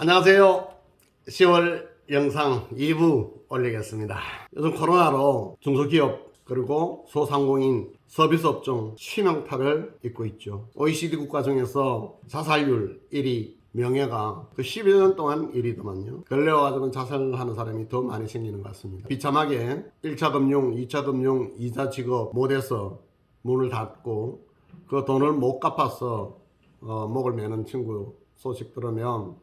안녕하세요. 10월 영상 2부 올리겠습니다. 요즘 코로나로 중소기업 그리고 소상공인 서비스업종 치명타를 입고 있죠. OECD 국가 중에서 자살률 1위 명예가 그 12년 동안 1위더만요. 근래 와가지고는 자살하는 사람이 더 많이 생기는 것 같습니다. 비참하게 1차 금융, 2차 금융, 이자 지급 못해서 문을 닫고 그 돈을 못 갚아서 목을 매는 친구 소식 들으면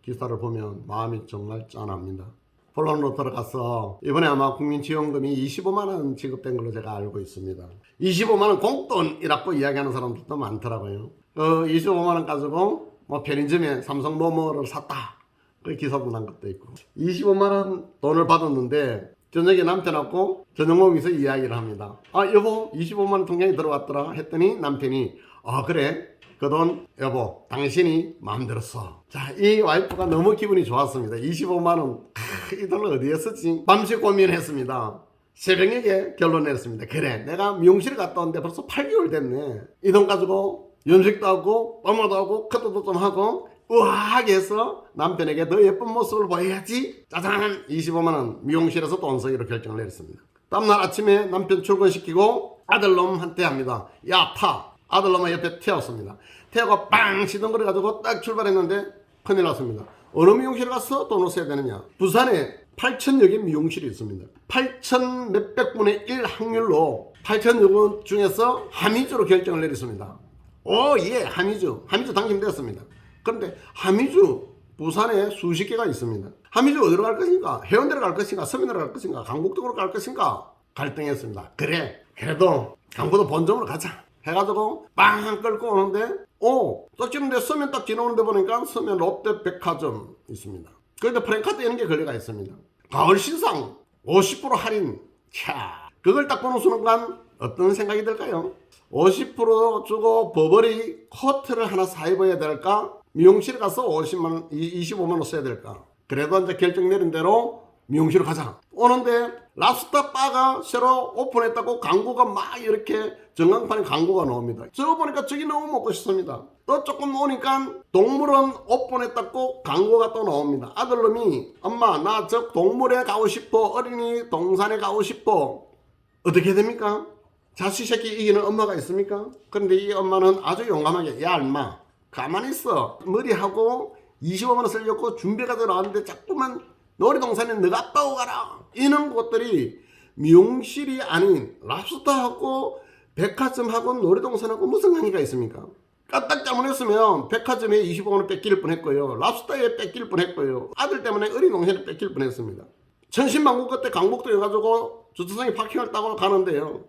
기사를 보면 마음이 정말 짠합니다. 본론으로 들어가서 이번에 아마 국민지원금이 25만원 지급된 걸로 제가 알고 있습니다. 25만원 공돈이라고 이야기하는 사람들도 많더라고요. 그 25만원 가지고 뭐 편의점에 삼성 뭐뭐를 샀다, 그 기사도 난 것도 있고. 25만원 돈을 받았는데 저녁에 남편하고 저녁 먹으면서 이야기를 합니다. 아 여보 25만원 통장에 들어왔더라 했더니 남편이 그래 그 돈 여보 당신이 마음대로 써. 자, 이 와이프가 너무 기분이 좋았습니다. 25만원 이 돈을 어디에 쓰지? 밤새 고민했습니다. 새벽에 결론 냈습니다. 그래 내가 미용실 갔다 온데 벌써 8개월 됐네. 이 돈 가지고 염색도 하고 빠마도 하고 커트도 좀 하고 우아하게 해서 남편에게 더 예쁜 모습을 보여야지. 짜잔 25만원 미용실에서 돈 쓰기로 결정을 내렸습니다. 다음날 아침에 남편 출근시키고 아들놈한테 합니다. 야 타. 아들놈은 옆에 태웠습니다. 태우고 빵 시동거려가지고 딱 출발했는데 큰일 났습니다. 어느 미용실 가서 돈을 써야 되느냐. 부산에 8,000여 개 미용실이 있습니다. 8,000 몇백 분의 1 확률로 8,000여 분 중에서 하미주로 결정을 내렸습니다. 예, 하미주 당첨됐습니다. 그런데 하미주 부산에 수십 개가 있습니다. 하미주 어디로 갈 것인가? 해운대로 갈 것인가? 서면으로 갈 것인가? 강북쪽으로 갈 것인가? 갈등했습니다. 그래도 강북도 본점으로 가자 해가지고 빵 끌고 오는데 딱 지금 서면 딱 지나오는데 보니까 서면 롯데백화점 있습니다. 그런데 프랜카드 이런 게 걸려가 있습니다. 가을 신상 50% 할인. 차, 그걸 딱 보는 순간 어떤 생각이 들까요? 50% 주고 버버리 코트를 하나 사 입어야 될까? 미용실에 가서 25만원 써야 될까? 그래도 이제 결정 내린 대로 미용실로 가자. 오는데 랍스터 바가 새로 오픈했다고 광고가 막 이렇게 전광판에 광고가 나옵니다. 저거 보니까 저기 너무 먹고 싶습니다. 또 조금 오니까 동물원 오픈했다고 광고가 또 나옵니다. 아들놈이 엄마 나 저 동물에 가고 싶어, 어린이 동산에 가고 싶어. 어떻게 됩니까? 자식 새끼 이기는 엄마가 있습니까? 그런데 이 엄마는 아주 용감하게 야 인마 가만히 있어. 머리하고 25만원 쓰려고 준비가 들어왔는데 자꾸만 놀이동산에 너가 아빠하고 가라. 이런 것들이 미용실이 아닌 랍스터하고 백화점하고 놀이동산하고 무슨 관계가 있습니까? 까딱 잘못했으면 백화점에 25만원 뺏길 뻔했고요. 랍스터에 뺏길 뻔했고요. 아들 때문에 어린동산에 뺏길 뻔했습니다. 천신만고 그때 강북도 해가지고 주차장에 파킹을 따고 가는데요.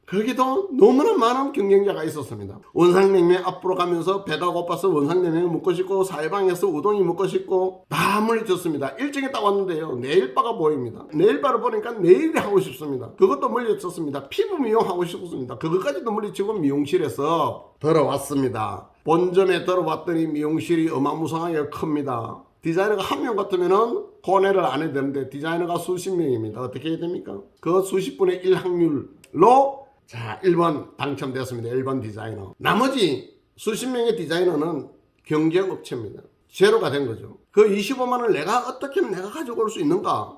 거기도 너무나 많은 경쟁자가 있었습니다. 원상냉면 앞으로 가면서 배가 고파서 원상냉면 먹고 싶고 사회방에서 우동이 먹고 싶고 다 물리쳤습니다. 일정에 딱 왔는데요. 네일바가 보입니다. 네일바를 보니까 네일이 하고 싶습니다. 그것도 물리쳤습니다. 피부 미용 하고 싶습니다. 그것까지도 물리치고 미용실에서 들어왔습니다. 본점에 들어왔더니 미용실이 어마무상하게 큽니다. 디자이너가 한 명 같으면은 고뇌를 안 해도 되는데 디자이너가 수십 명입니다. 어떻게 해야 됩니까? 그 수십 분의 1 확률로 자 1번 당첨되었습니다. 1번 디자이너. 나머지 수십 명의 디자이너는 경쟁업체입니다. 제로가 된 거죠. 그 25만원을 내가 어떻게 하면 내가 가지고 올 수 있는가?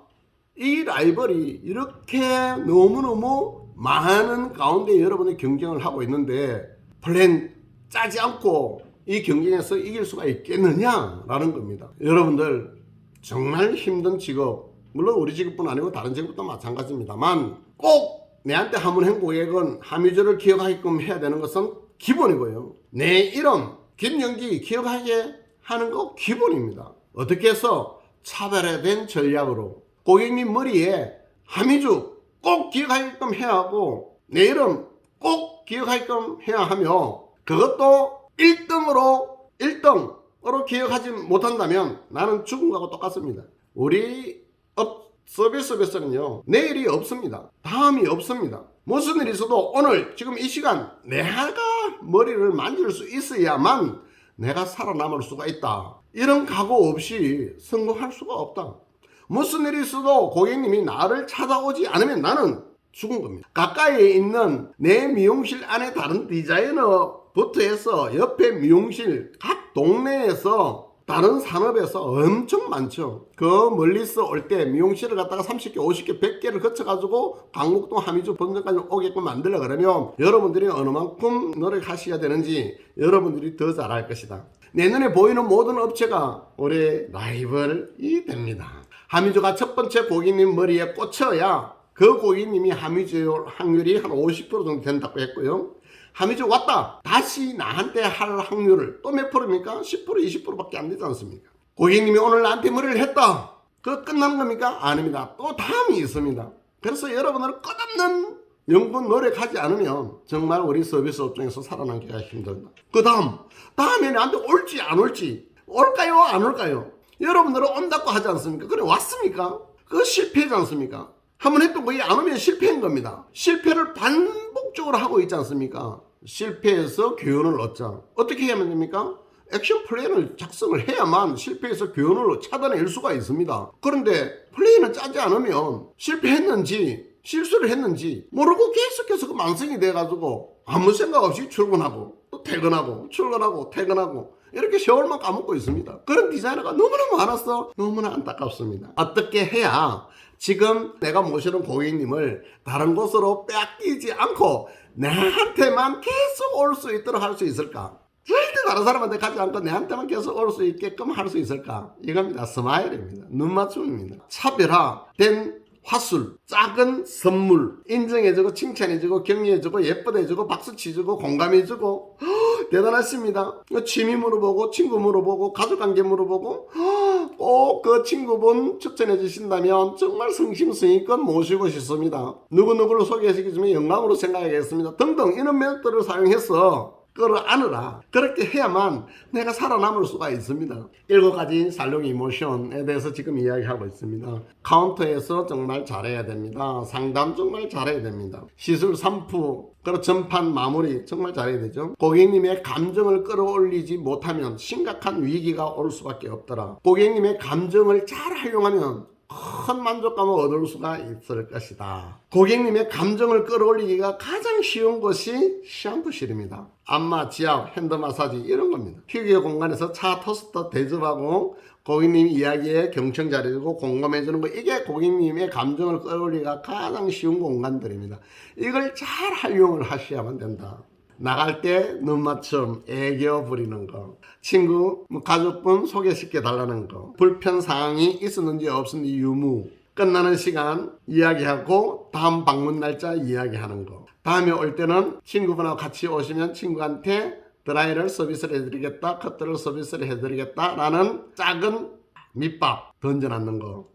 이 라이벌이 이렇게 너무너무 많은 가운데 여러분이 경쟁을 하고 있는데 플랜 짜지 않고 이 경쟁에서 이길 수가 있겠느냐라는 겁니다. 여러분들 정말 힘든 직업, 물론 우리 직업뿐 아니고 다른 직업도 마찬가지입니다만 꼭 내한테 하문행 고객은 하미주를 기억하게끔 해야 되는 것은 기본이고요. 내 이름 김영기 기억하게 하는 거 기본입니다. 어떻게 해서 차별화된 전략으로 고객님 머리에 하미주 꼭 기억하게끔 해야 하고 내 이름 꼭 기억하게끔 해야 하며 그것도 1등으로 기억하지 못한다면 나는 죽은 거하고 똑같습니다. 우리 서비스에서는요 내일이 없습니다. 다음이 없습니다. 무슨 일이 있어도 오늘 지금 이 시간 내가 머리를 만질 수 있어야만 내가 살아남을 수가 있다. 이런 각오 없이 성공할 수가 없다. 무슨 일이 있어도 고객님이 나를 찾아오지 않으면 나는 죽은 겁니다. 가까이에 있는 내 미용실 안에 다른 디자이너부터 해서 옆에 미용실 각 동네에서 다른 산업에서 엄청 많죠. 그 멀리서 올 때 미용실을 갖다가 30개, 50개, 100개를 거쳐가지고 강북동 하미주 본점까지 오게끔 만들려 그러면 여러분들이 어느 만큼 노력하셔야 되는지 여러분들이 더 잘할 것이다. 내 눈에 보이는 모든 업체가 올해 라이벌이 됩니다. 하미주가 첫 번째 고객님 머리에 꽂혀야 그 고객님이 하미주 확률이 한 50% 정도 된다고 했고요. 하미주 왔다 다시 나한테 할 확률을 또 몇 프로입니까? 10% 20%밖에 안 되지 않습니까? 고객님이 오늘 나한테 머리를 했다 그거 끝나는 겁니까? 아닙니다. 또 다음이 있습니다. 그래서 여러분들 끝없는 연구 노력하지 않으면 정말 우리 서비스 업종에서 살아남기가 힘들다. 그 다음에 나한테 올지 안 올지, 올까요 안 올까요? 여러분들은 온다고 하지 않습니까? 그래 왔습니까? 그거 실패하지 않습니까? 한번 했던 거에 안 오면 실패한 겁니다. 실패를 반복적으로 하고 있지 않습니까? 실패해서 교훈을 얻자. 어떻게 하면 됩니까? 액션 플랜을 작성을 해야만 실패해서 교훈을 찾아낼 수가 있습니다. 그런데 플랜을 짜지 않으면 실패했는지 실수를 했는지 모르고 계속해서 그 만성이 돼가지고 아무 생각 없이 출근하고 또 퇴근하고 출근하고 퇴근하고 이렇게 세월만 까먹고 있습니다. 그런 디자이너가 너무나 많았어. 너무나 안타깝습니다. 어떻게 해야 지금 내가 모시는 고객님을 다른 곳으로 뺏기지 않고 내한테만 계속 올 수 있도록 할 수 있을까? 절대 다른 사람한테 가지 않고 내한테만 계속 올 수 있게끔 할 수 있을까? 이겁니다. 스마일입니다. 눈맞춤입니다. 차별화된 화술, 작은 선물, 인정해주고 칭찬해주고 격려해주고 예뻐해주고 박수치주고 공감해주고 대단하십니다. 취미 물어보고 친구 물어보고 가족관계 물어보고 꼭 그 친구분 추천해 주신다면 정말 성심성의껏 모시고 싶습니다. 누구누구를 소개시켜주면 영광으로 생각하겠습니다. 등등 이런 멘트를 사용해서 끌어안으라. 그렇게 해야만 내가 살아남을 수가 있습니다. 7가지 살롱 이모션에 대해서 지금 이야기하고 있습니다. 카운터에서 정말 잘해야 됩니다. 상담 정말 잘해야 됩니다. 시술 산프 그리고 전판 마무리 정말 잘해야 되죠. 고객님의 감정을 끌어올리지 못하면 심각한 위기가 올 수밖에 없더라. 고객님의 감정을 잘 활용하면 큰 만족감을 얻을 수가 있을 것이다. 고객님의 감정을 끌어올리기가 가장 쉬운 것이 샴푸실입니다. 안마, 지압, 핸드 마사지 이런 겁니다. 휴게 공간에서 차 토스터 대접하고 고객님 이야기에 경청 잘해주고 공감해주는 거 이게 고객님의 감정을 끌어올리기가 가장 쉬운 공간들입니다. 이걸 잘 활용을 하셔야만 된다. 나갈 때 눈맞춤, 애교 부리는 거, 친구, 가족분 소개시켜 달라는 거, 불편사항이 있었는지 없었는지 유무, 끝나는 시간 이야기하고 다음 방문 날짜 이야기하는 거, 다음에 올 때는 친구분하고 같이 오시면 친구한테 드라이를 서비스를 해드리겠다, 커트를 서비스를 해드리겠다 라는 작은 밑밥 던져놨는 거,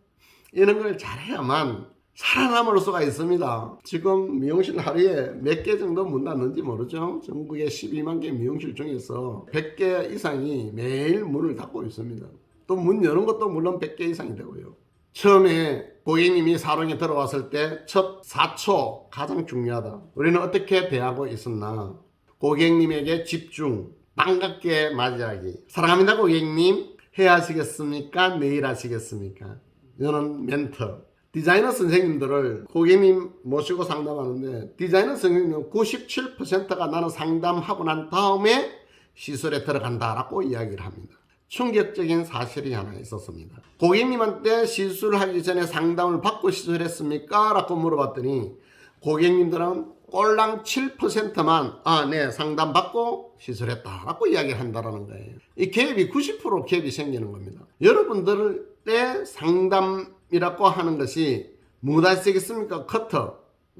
이런 걸 잘해야만 살아남을 수가 있습니다. 지금 미용실 하루에 몇 개 정도 문 닫는지 모르죠. 전국에 12만 개 미용실 중에서 100개 이상이 매일 문을 닫고 있습니다. 또 문 여는 것도 물론 100개 이상이 되고요. 처음에 고객님이 사롱에 들어왔을 때 첫 4초 가장 중요하다. 우리는 어떻게 대하고 있었나. 고객님에게 집중, 반갑게 맞이하기. 사랑합니다 고객님. 해하시겠습니까? 내일 하시겠습니까? 이런 멘트. 디자이너 선생님들을 고객님 모시고 상담하는데 디자이너 선생님은 97%가 나는 상담하고 난 다음에 시술에 들어간다라고 이야기를 합니다. 충격적인 사실이 하나 있었습니다. 고객님한테 시술하기 전에 상담을 받고 시술했습니까? 라고 물어봤더니 고객님들은 꼴랑 7%만 네 상담 받고 시술했다 라고 이야기를 한다는 거예요. 이 갭이 90% 갭이 생기는 겁니다. 여러분들의 상담이라고 하는 것이 뭐다 쓰겠습니까? 커터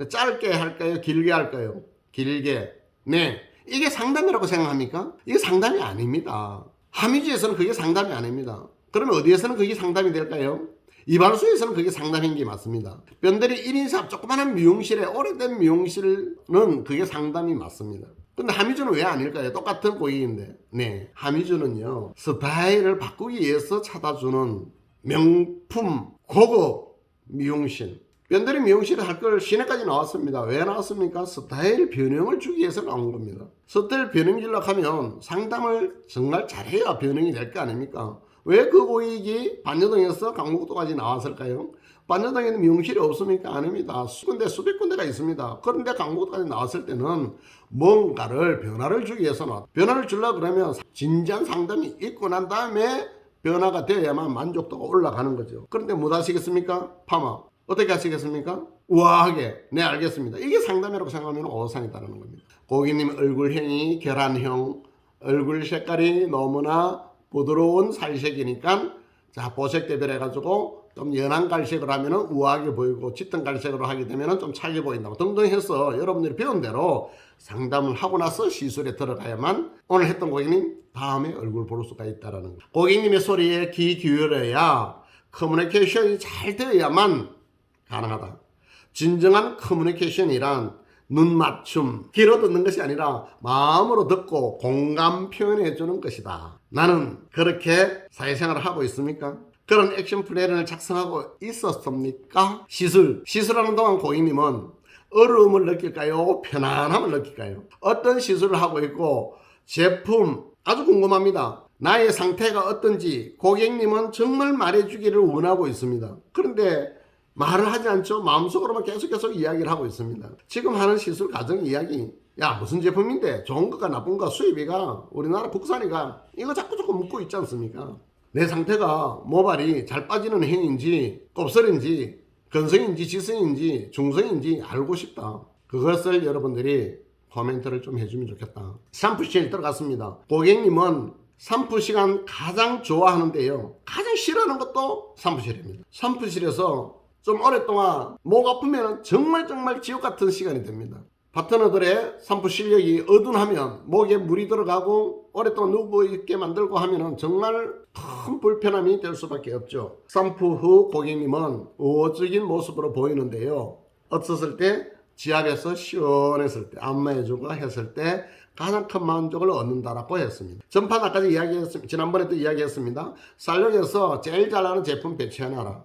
짧게 할까요? 길게 할까요? 길게. 네, 이게 상담이라고 생각합니까? 이게 상담이 아닙니다. 하미주에서는 그게 상담이 아닙니다. 그러면 어디에서는 그게 상담이 될까요? 이발소에서는 그게 상담인 게 맞습니다. 변대리 1인샵 조그마한 미용실에 오래된 미용실은 그게 상담이 맞습니다. 근데 하미주는 왜 아닐까요? 똑같은 고객인데. 네, 하미주는요 스타일을 바꾸기 위해서 찾아주는 명품 고급 미용실. 변대리 미용실에 할 걸 시내까지 나왔습니다. 왜 나왔습니까? 스타일 변형을 주기 위해서 나온 겁니다. 스타일 변형 주려고 하면 상담을 정말 잘해야 변형이 될 거 아닙니까? 왜 그 고객이 반여동에서 강북도까지 나왔을까요? 반여동에는 미용실이 없습니까? 아닙니다. 수백 군데가 있습니다. 그런데 강북도까지 나왔을 때는 뭔가를 변화를 주기 위해서 나왔다. 변화를 주려고 그러면 진지한 상담이 있고 난 다음에 변화가 되어야만 만족도가 올라가는 거죠. 그런데 못 하시겠습니까? 파마. 어떻게 하시겠습니까? 우아하게. 네, 알겠습니다. 이게 상담이라고 생각하면 오산이다라는 겁니다. 고객님 얼굴형이 계란형, 얼굴 색깔이 너무나 부드러운 살색이니까 자, 보색 대비를 해가지고 좀 연한 갈색으로 하면은 우아하게 보이고 짙은 갈색으로 하게 되면은 좀 차게 보인다고 등등 해서 여러분들이 배운 대로 상담을 하고 나서 시술에 들어가야만 오늘 했던 고객님 다음에 얼굴 볼 수가 있다라는 거. 고객님의 소리에 귀 기울여야 커뮤니케이션이 잘 되어야만 가능하다. 진정한 커뮤니케이션이란 눈 맞춤, 귀로 듣는 것이 아니라 마음으로 듣고 공감 표현해 주는 것이다. 나는 그렇게 사회생활을 하고 있습니까? 그런 액션 플랜을 작성하고 있었습니까? 시술하는 동안 고객님은 어려움을 느낄까요? 편안함을 느낄까요? 어떤 시술을 하고 있고 제품 아주 궁금합니다. 나의 상태가 어떤지 고객님은 정말 말해주기를 원하고 있습니다. 그런데 말을 하지 않죠. 마음속으로만 계속 이야기를 하고 있습니다. 지금 하는 시술 과정 이야기, 야 무슨 제품인데 좋은 거가 나쁜 거 수입이가 우리나라 국산이가 이거 자꾸 묻고 있지 않습니까? 내 상태가 모발이 잘 빠지는 형인지 곱슬인지 건성인지 지성인지 중성인지 알고 싶다. 그것을 여러분들이 코멘트를 좀 해주면 좋겠다. 샴푸실 들어갔습니다. 고객님은 샴푸 시간 가장 좋아하는데요. 가장 싫어하는 것도 샴푸실입니다. 샴푸실에서 좀 오랫동안 목 아프면 정말 지옥 같은 시간이 됩니다. 파트너들의 샴푸 실력이 어둔하면 목에 물이 들어가고 오랫동안 누워있게 만들고 하면 정말 큰 불편함이 될 수밖에 없죠. 샴푸 후 고객님은 우호적인 모습으로 보이는데요. 어썼을 때 지압에서 시원했을 때 안마해주고 했을 때 가장 큰 만족을 얻는다라고 했습니다. 전판 아까 이야기했습니다. 지난번에도 이야기했습니다. 살력에서 제일 잘 나가는 제품 배치해놔라.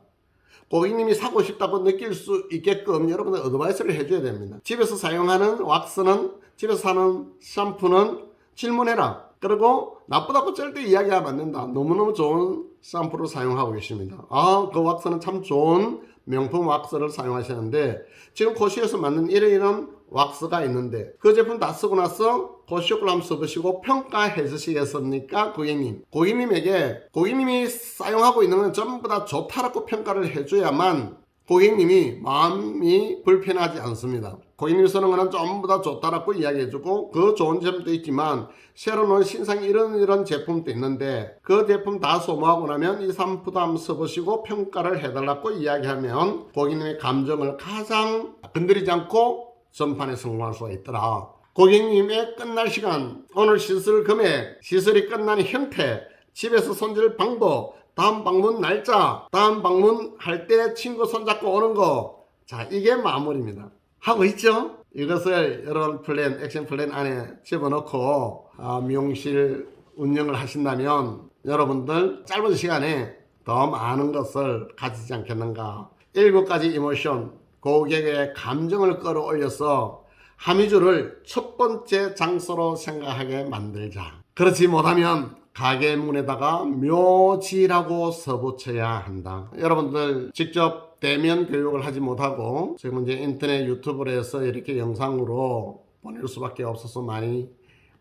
고객님이 사고 싶다고 느낄 수 있게끔 여러분들 어드바이스를 해줘야 됩니다. 집에서 사용하는 왁스는, 집에서 사는 샴푸는 질문해라. 그리고 나쁘다고 절대 이야기하면 안 된다. 너무너무 좋은 샴푸를 사용하고 계십니다. 그 왁스는 참 좋은 명품 왁스를 사용하시는데 지금 코시에서 만든 이런 왁스가 있는데 그 제품 다 쓰고 나서 고시욕을 한번 써보시고 평가해 주시겠습니까? 고객님에게 고객님이 사용하고 있는 건 전부 다 좋다라고 평가를 해줘야만 고객님이 마음이 불편하지 않습니다. 고객님이 쓰는 거는 전부 다 좋다라고 이야기해주고 그 좋은 제품도 있지만 새로 나온 신상 이런 제품도 있는데 그 제품 다 소모하고 나면 이 샴푸도 한번 써보시고 평가를 해달라고 이야기하면 고객님의 감정을 가장 건드리지 않고 전판에 성공할 수가 있더라. 고객님의 끝날 시간, 오늘 시술 금액, 시술이 끝나는 형태, 집에서 손질 방법, 다음 방문 날짜, 다음 방문 할 때 친구 손잡고 오는 거. 자, 이게 마무리입니다. 하고 있죠? 이것을 여러분 액션 플랜 안에 집어넣고 미용실 운영을 하신다면 여러분들 짧은 시간에 더 많은 것을 가지지 않겠는가. 7가지 이모션, 고객의 감정을 끌어올려서 함의주를 첫 번째 장소로 생각하게 만들자. 그렇지 못하면 가게 문에다가 묘지라고 써붙여야 한다. 여러분들 직접 대면 교육을 하지 못하고 지금 이제 인터넷 유튜브로 해서 이렇게 영상으로 보낼 수밖에 없어서 많이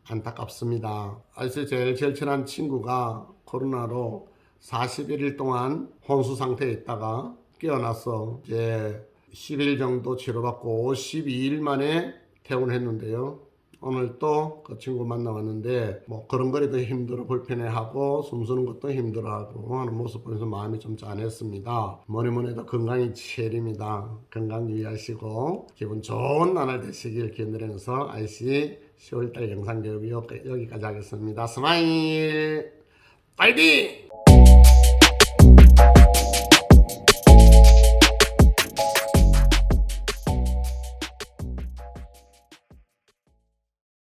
안타깝습니다. 아직 제일 친한 친구가 코로나로 41일 동안 혼수 상태에 있다가 깨어나서 이제 10일 정도 치료받고 52일 만에 퇴원했는데요. 오늘 또 그 친구 만나왔는데 뭐 걸음걸이도 힘들어 불편해하고 숨쉬는 것도 힘들어하고 하는 모습 보면서 마음이 좀 짠했습니다. 뭐니 해도 건강이 제일입니다. 건강 유의하시고 기분 좋은 나날 되시길 기원드리면서 IC 10월달 영상 교육 여기까지 하겠습니다. 스마일 파이팅!